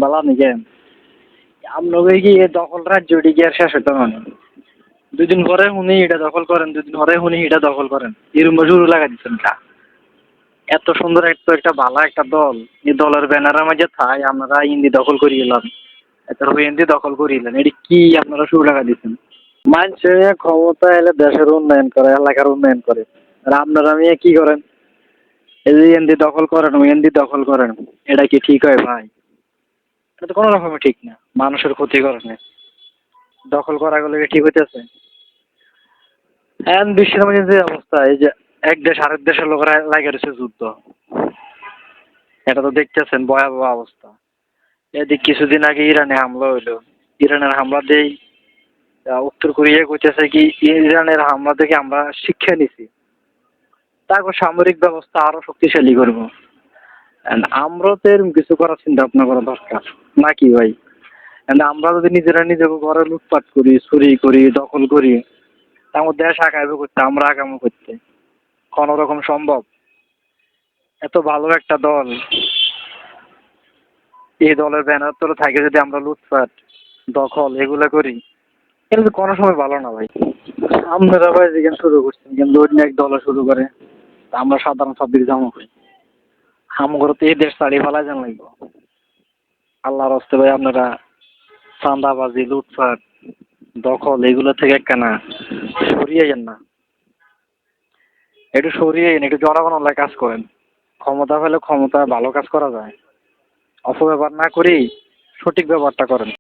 বালা নিকেন আপনাকে কি এ দখল রাজ্য কি আর শেষ হতো মানে? দুদিন পরে উনি এটা দখল করেন, দুদিন পরে উনি এটা দখল করেন, এরকম শুরু লাগা দিচ্ছেন কা? এত সুন্দর একটা ভালো একটা দল, এই দলের ব্যানারের মাঝে থাই আপনারা হিন্দি দখল করিয়ে এলাম, এত হিন্দি দখল করিলেন, এটি কি আপনারা শুরু লাগা দিচ্ছেন? মানুষের ক্ষমতা এলে দেশের উন্নয়ন করে, এলাকার উন্নয়ন করে। আর আপনারা আমি কি করেন? এই যে এনদি দখল করেন, ওই এনদি দখল করেন, এটা কি ঠিক হয় ভাই? এটা তো কোনো রকমের ঠিক না, মানুষের ক্ষতি করে না। দখল করা গেলে কি ঠিক হইতেছে? এখন বিশ্বের মধ্যে যে অবস্থা, এই যে এক দেশ আরেক দেশের লোকেরা লাগে রয়েছে যুদ্ধ, এটা তো দেখতেছেন ভয়াবহ অবস্থা। এদিক কিছুদিন আগে ইরানে হামলা হইলো, ইরানের হামলা দেই উত্তর কোরিয়া কইতেছে কি ইরানের হামলা থেকে আমরা শিক্ষা নিছি, তারপর সামরিক ব্যবস্থা আরো শক্তিশালী করব। আমরা তো এরকম কিছু করার চিন্তা ভাবনা করা দরকার নাকি ভাই? আমরা যদি নিজেরা নিজেকে ঘরে লুটপাট করি, চুরি করি, দখল করি, আমার দেশ আগাইবে করতে, আমরা আগামো করতে কোন রকম সম্ভব? এত ভালো একটা দল, এই দলের ব্যানার তলে থাকে যদি আমরা লুটপাট দখল এগুলা করি, এটা তো কোনো সময় ভালো না ভাই। আপনারা ভাই যেখানে শুরু করছেন, কিন্তু অন্য এক দল শুরু করে, তা আমরা সাধারণ পাবলিক জামা করি, আমাকে তো এই দেশ ছাড়িয়ে ফেলা যান লাগবে। আল্লাহর হস্তে ভাই আপনারা চাঁদাবাজি, লুটপাট, দখল এগুলো থেকে একখানা সরিয়ে যান না, একটু সরিয়ে একটু জনগণের কাজ করেন। ক্ষমতা পেলে ক্ষমতা ভালো কাজ করা যায়, অপব্যবহার না করেই সঠিক ব্যবহারটা করেন।